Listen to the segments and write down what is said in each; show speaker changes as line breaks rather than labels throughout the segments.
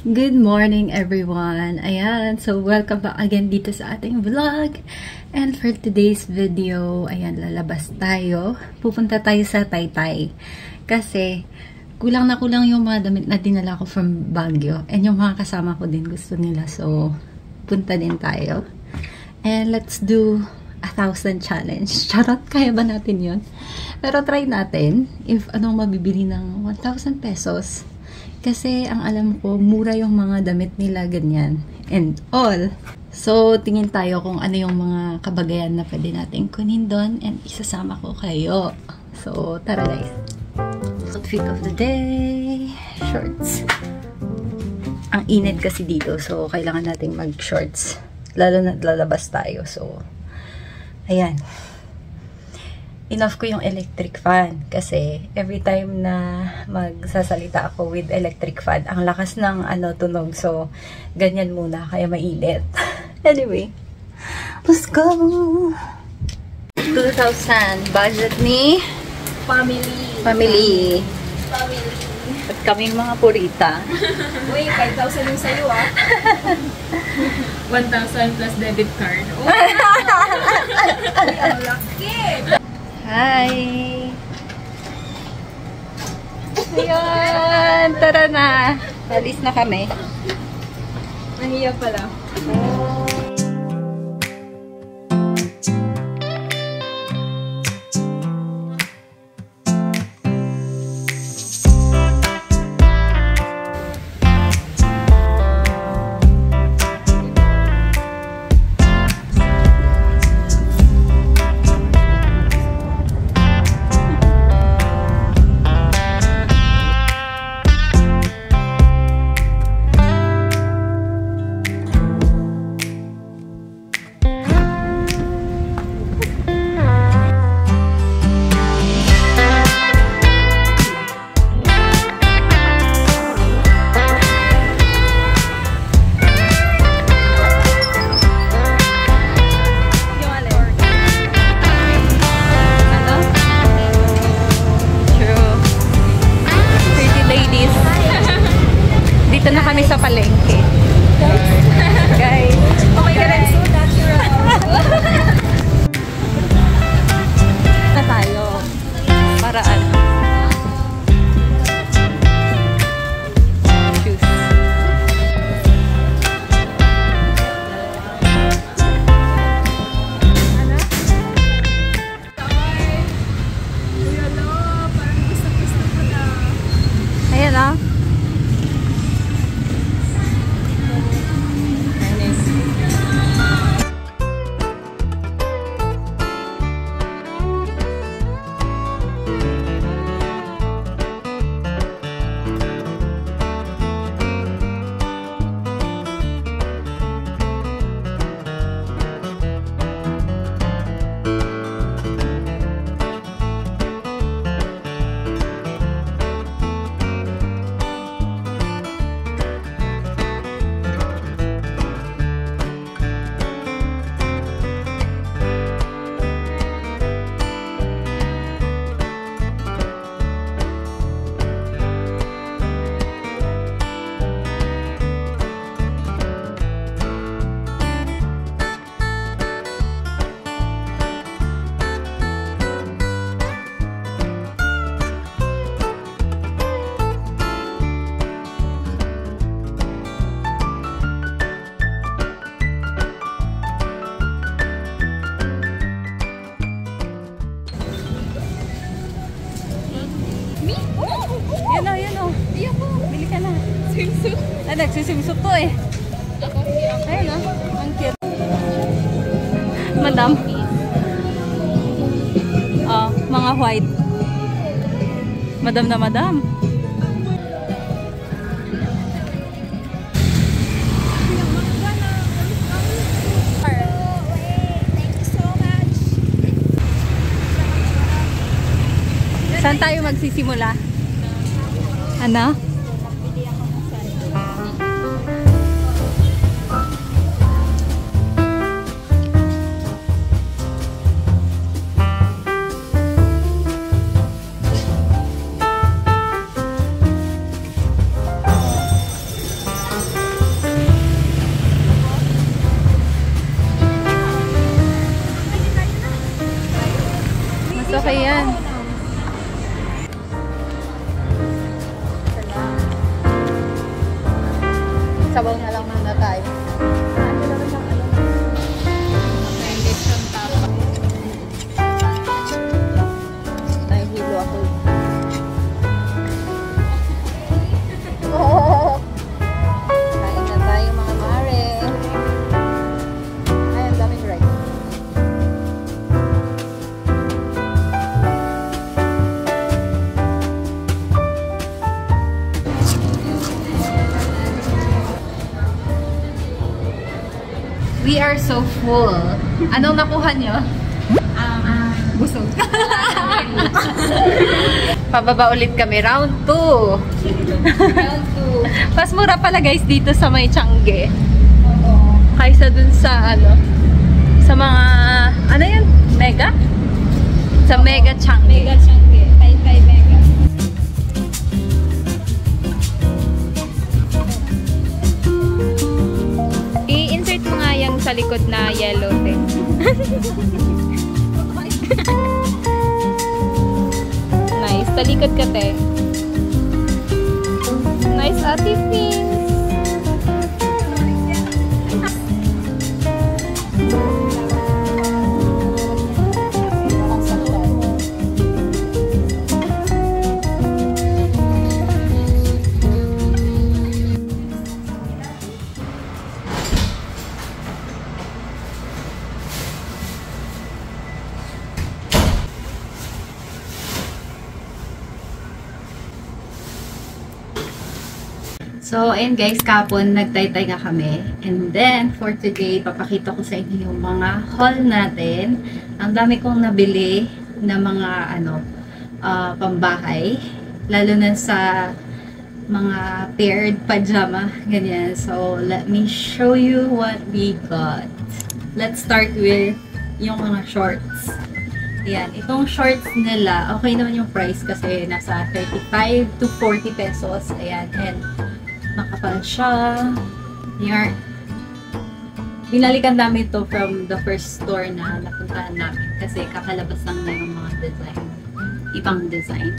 Good morning everyone! Ayan, so welcome back again dito sa ating vlog. And for today's video, ayan, lalabas tayo. Pupunta tayo sa Taytay. Kasi, kulang na kulang yung mga damit na dinala ko from Baguio. And yung mga kasama ko din gusto nila. So, punta din tayo. And let's do 1,000 challenge. Charot, kaya ba natin yun? Pero try natin if anong mabibili ng 1,000 pesos. Kasi ang alam ko, mura yung mga damit nila, ganyan. And all. So, tingin tayo kung ano yung mga kabagayan na pwede natin kunin doon. And isasama ko kayo. So, tara guys. Outfit of the day. Shorts. Ang init kasi dito. So, kailangan nating mag-shorts. Lalo na lalabas tayo. So, ayan. Enough ko yung electric fan kasi every time na magsasalita ako with electric fan, ang lakas ng tunog. So, ganyan muna kaya mainit. Anyway, let's go! 2,000 budget ni family. At kaming mga purita.
Uy, 5,000 yung sa'yo 1,000 plus debit card. Oh, ang laki!
Hi! Ayan! Tara na! Alis na kami.
Nahiya pala.
Dito na kami sa palengke. Guys.
Oh my God, I'm so natural.
Na tayo. Para ano? Shoes.
Ano? Uy, alo, parang gusto ko na.
Ayan ah. Yan o. Bili ka na.
Swimsuit.
Ay, nagsisimsuit to eh.
Ako,
Ayun o. Ang cute. Madam. Mga white. Madam na madam.
Thank you so much.
Saan tayo magsisimula? Ano? Sabaw na lang muna tayo.
Ano naman ang ano?
May lechon tapa. Nahihilo ako. Kain na tayo mga mare. Ay, ang daming rice. We are so full. Anong nakuha nyo? Busog. Pababa ulit kami. Round 2. Round 2. Mas mura pala guys dito sa may Tiangge. Kaysa dun sa ano. Sa mga, ano yun? Mega? Sa Mega Tiangge.
Mega Tiangge. Taytay Mega. I-insert mo nga yung sa likod na yellow thing. Nice. Talikod ka, te. Nice, Ate Pins.
So, ayun guys, kapon nagtaytay nga kami. And then, for today, papakita ko sa inyo yung mga haul natin. Ang dami kong nabili na mga pambahay. Lalo na sa mga paired pajama. Ganyan. So, let me show you what we got. Let's start with yung mga shorts. Ayan. Itong shorts nila, okay naman yung price kasi nasa 35 to 40 pesos. Ayan. And makapal siya. Yarn. Binalikan namin to from the first store na napuntahan namin kasi kakalabas lang na yung mga design. Ibang design.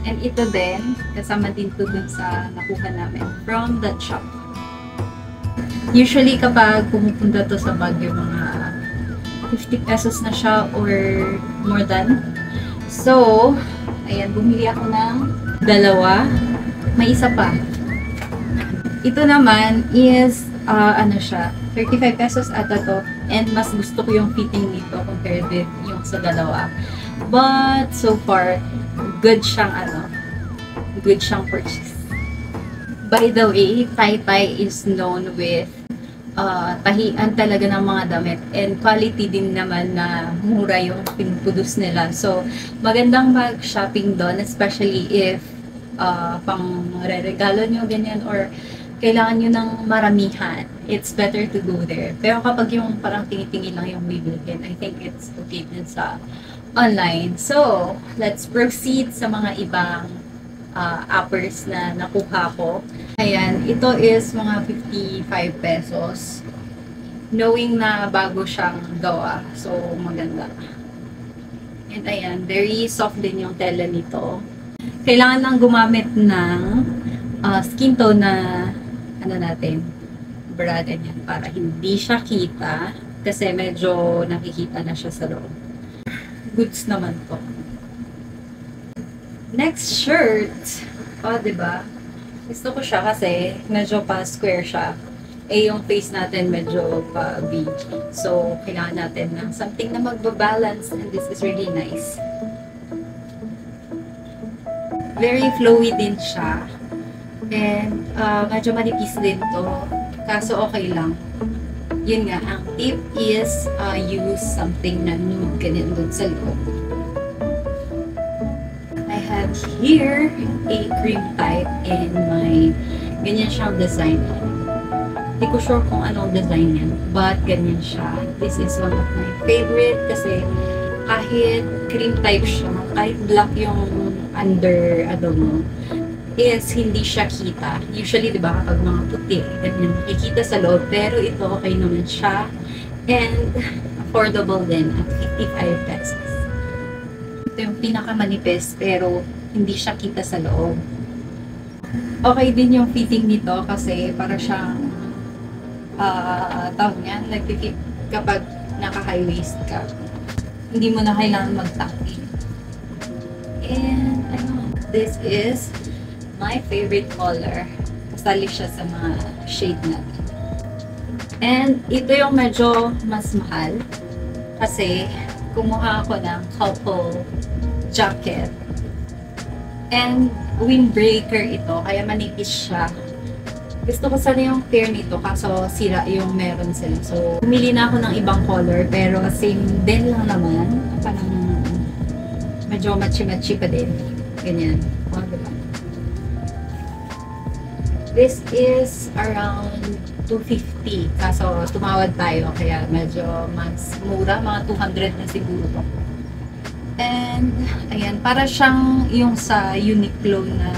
And ito din, kasama din to dun sa nakuha namin from that shop. Usually kapag pumupunta to sa Baguio, mga 50 pesos na siya or more than. So, ayan, bumili ako ng dalawa. May isa pa. Ito naman is, ano siya, 35 pesos ata to. And mas gusto ko yung fitting nito compared with yung sa dalawa. But, so far, good siyang, good siyang purchase. By the way, Taytay is known with tahian talaga ng mga damit. And quality din naman na mura yung pinproduce nila. So, magandang mag-shopping doon, especially if pang re-regalo nyo, ganyan, or kailangan nyo ng maramihan, it's better to go there. Pero kapag yung parang tinitingin lang yung bibilhin, I think it's okay din sa online. So, let's proceed sa mga ibang uppers na nakuha ko. Ayan, ito is mga 55 pesos. Knowing na bago siyang gawa, so maganda. And ayan, very soft din yung tela nito. Kailangan lang gumamit ng skin tone na natin, bra ganyan, para hindi siya kita kasi medyo nakikita na siya sa loob. Goods naman to. Next shirt. Diba? Gusto ko siya kasi medyo pa square siya. Yung face natin medyo pa V. So, kailangan natin ng something na magbabalance, and this is really nice. Very flowy din siya. And medyo manipis din to. Kaso okay lang. Yun nga, ang tip is use something na nude ganyan dun sa loob. I have here a cream type and my ganyan siyang design. Hindi ko sure kung anong design yan, but ganyan siya. This is one of my favorite kasi kahit cream type siya, kahit black yung under mo, is hindi siya kita. Usually, di ba, kapag mga puti, ganyan, nakikita sa loob. Pero ito, okay naman siya. And affordable din at 55 pesos. Ito yung pinakamanipis, pero hindi siya kita sa loob. Okay din yung fitting nito kasi para siyang tawag niyan, nagpipit kapag naka-high waist ka. Hindi mo na kailangan mag-tuck-in. And, this is my favorite color. Kasali siya sa mga shade natin. And, ito yung medyo mas mahal. Kasi, kumuha ako ng couple jacket. And, windbreaker ito. Kaya manipis siya. Gusto ko sana yung pair nito, kaso sira yung meron sila. So, pumili na ako ng ibang color, pero same din lang naman. Parang medyo matchy-matchy pa din. Ganyan. O, diba? This is around 250. Kaso, tumawad tayo, kaya medyo mas mura. Mga 200 na siguro. And, ayan, para siyang yung sa Uniqlo na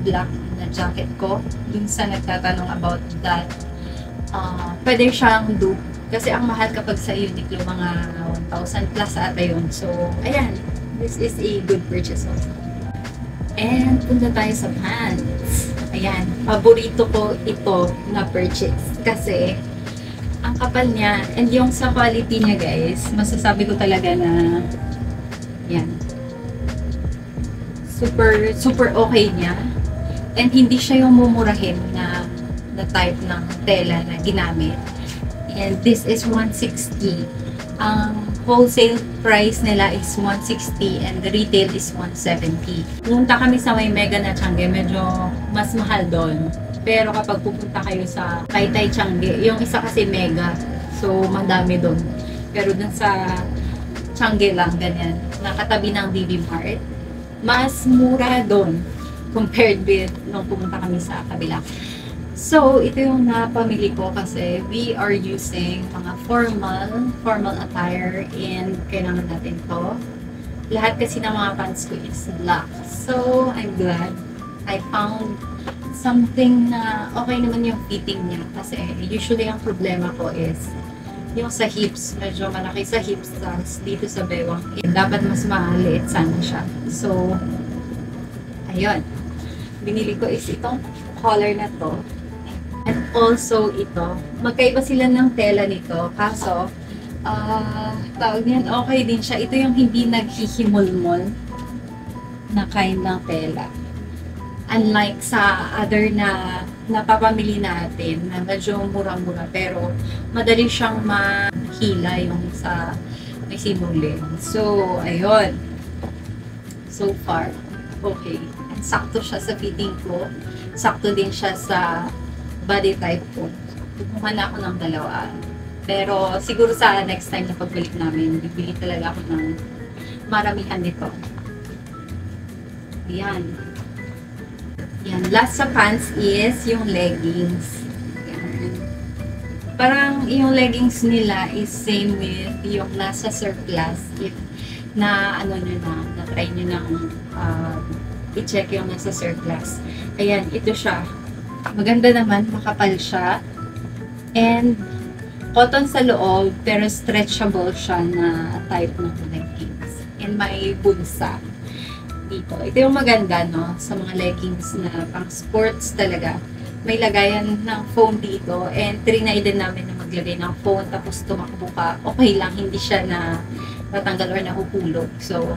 black na jacket ko. Dun sa nagtatanong about that, pwede siyang dupe. Kasi ang mahal kapag sa Uniqlo, mga 1,000 plus ata yun. So, ayan. This is a good purchase also. And, punta tayo sa pants. Ayan. Paborito ko ito na purchase. Kasi, ang kapal niya, and yung sa quality niya guys, masasabi ko talaga na, yan. Super okay niya. And hindi siya yung mumurahin na type ng tela na ginamit. And this is 160. Ang wholesale price nila is 160 and the retail is 170. Pumunta kami sa may Mega na Tiangge, medyo mas mahal doon. Pero kapag pupunta kayo sa Taytay Tiangge, yung isa kasi Mega, so madami doon. Pero doon sa Tiangge lang, ganyan, nakatabi ng DB Mart, mas mura doon compared with nung pumunta kami sa kabila. So, ito yung napamili ko kasi we are using mga formal attire and kailangan natin to. Lahat kasi ng mga pants ko is black. So, I'm glad I found something na okay naman yung fitting niya kasi usually ang problema ko is yung sa hips, medyo malaki sa hips, tapos dito sa bewang. Dapat mas maliit sana siya. So, ayun. Binili ko is itong color na to. And also ito. Magkaiba sila ng tela nito. Kaso, tawag niyan, okay din siya. Ito yung hindi naghihimol-mol na kind ng tela. Unlike sa other na napapamili natin na medyo mura-mura pero madali siyang mahila yung sa may simulin. So, ayun. So far, okay. And sakto siya sa fitting ko. Sakto din siya sa body type ko. Kumuha na ako ng dalawa. Pero siguro sa next time na pagbalik namin, bibili talaga ako ng maramihan nito. Ayan. Yan. Last sa pants is yung leggings. Yan. Parang yung leggings nila is same with yung nasa surplus. If na ano nyo na try nyo na i-check yung nasa surplus. Ayan, ito siya. Maganda naman, makapal siya. And cotton sa loob, pero stretchable siya na type ng leggings. And may bulsa dito. Ito yung maganda, no? Sa mga leggings na pang sports talaga. May lagayan ng phone dito. And trinay din namin na maglagay ng phone. Tapos tumakbo ka. Okay lang. Hindi siya na natanggal or nahuhulog. So,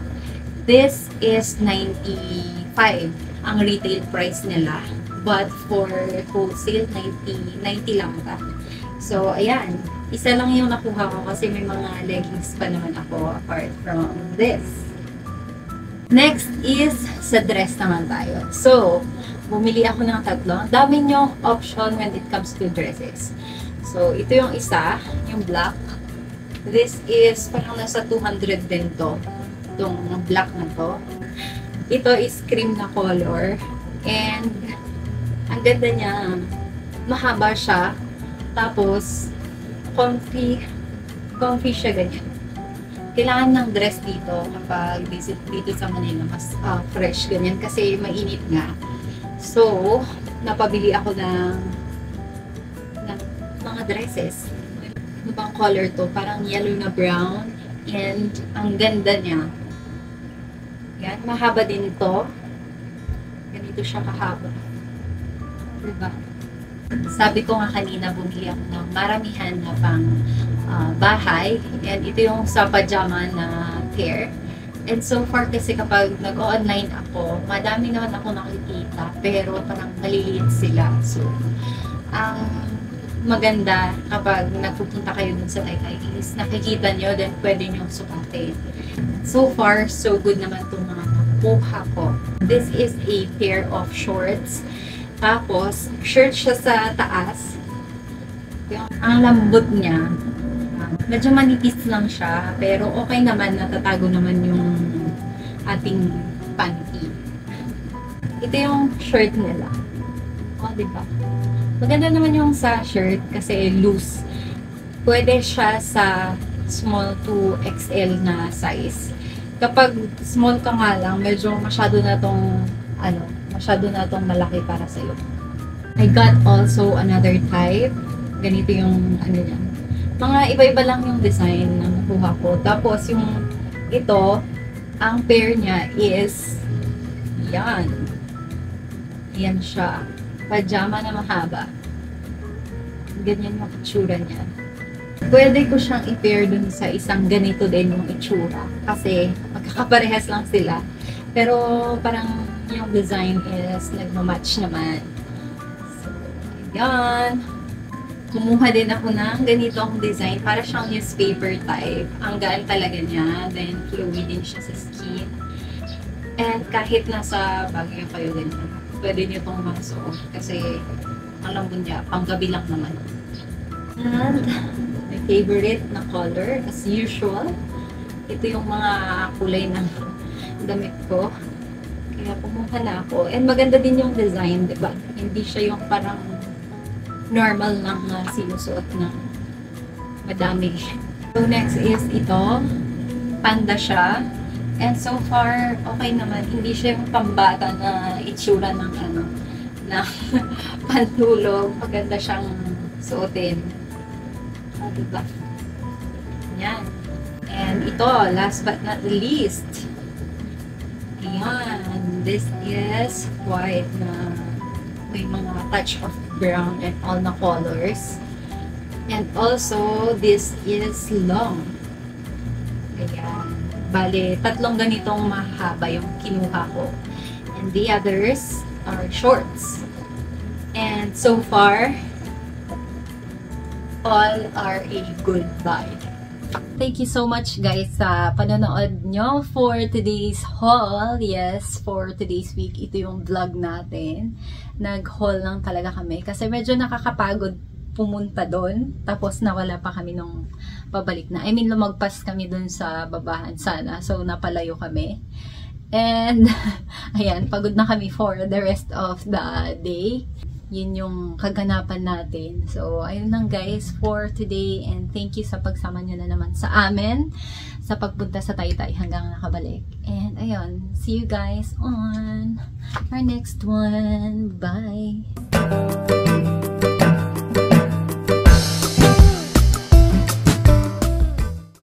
this is 95 ang retail price nila. But for wholesale, 90 lang ata. So, ayan. Isa lang yung nakuha ko kasi may mga leggings pa naman ako apart from this. Next is sa dress naman tayo. So, bumili ako ng tatlo. Dami nyong option when it comes to dresses. So, ito yung isa, yung black. This is parang nasa 200 din to. Itong black na to. Ito is cream na color. And, ang ganda niya. Mahaba siya. Tapos, comfy siya ganyan. Kailangan ng dress dito kapag visit dito sa Manila, mas fresh ganyan kasi mainit nga. So, napabili ako ng mga dresses. Ano bang color to? Parang yellow na brown. And ang ganda niya. Yan, mahaba din ito. Ganito siya kahaba. Diba? Sabi ko nga kanina, bumili ako ng maramihan na pang bahay. And ito yung sa pajama na pair. And so far kasi kapag nag-online ako, madami naman ako nakikita, pero parang maliliit sila. So, ang maganda kapag nagpupunta kayo dun sa Taytay is nakikita nyo, then pwede nyo sukatin. So far, so good naman itong mga nakuha ko. This is a pair of shorts. Tapos, shirt siya sa taas. Ang lambot niya. Medyo manipis lang siya, pero okay naman, natatago naman yung ating panty. Ito yung shirt nila. O, diba? Maganda naman yung sa shirt kasi loose. Pwede siya sa small to XL na size. Kapag small ka nga lang, medyo masyado na tong malaki para sa'yo. I got also another type. Ganito yung niya. Mga iba-iba lang yung design na nakuha ko. Tapos yung ito, ang pair niya is yan. Yan siya. Pajama na mahaba. Ganyan yung itsura niya. Pwede ko siyang i-pair dun sa isang ganito din yung itsura. Kasi magkakaparehas lang sila. Pero parang yung design is nagmamatch naman. So, yan. Kumuha din ako ng ganitong design para siyang newspaper type. Ang gaan talaga niya. Then, flowy din siya sa skin. And kahit nasa Baguio kayo ganyan, pwede niyo itong masuot. Kasi, ang lambot niya, panggabi lang naman. And, my favorite na color, as usual. Ito yung mga kulay ng damit ko. Kaya kumuha na ako. And maganda din yung design, diba? Hindi siya yung parang normal lang na sinusuot na madami. So, next is ito. Panda siya. And so far, okay naman. Hindi siya yung pambata na itsura ng na pantulog. Maganda siyang suotin. Oh, diba? Yan. And ito, last but not the least. Ayan. This is white na may mga touch of brown and all na colors. And also, this is long. Ayan. Bale, tatlong ganitong mahaba yung kinuha ko. And the others are shorts. And so far, all are a good buy. Thank you so much guys sa panonood nyo for today's haul. Yes, for today's week, ito yung vlog natin. Nag-haul lang talaga kami kasi medyo nakakapagod pumunta doon. Tapos nawala pa kami nung pabalik na. I mean, lumagpas kami doon sa babahan sana. So, napalayo kami. And, ayan, pagod na kami for the rest of the day. Yun yung kaganapan natin. So, ayun lang guys for today. And thank you sa pagsama nyo na naman sa amin. Sa pagpunta sa Taytay hanggang nakabalik. And ayun, see you guys on our next one. Bye!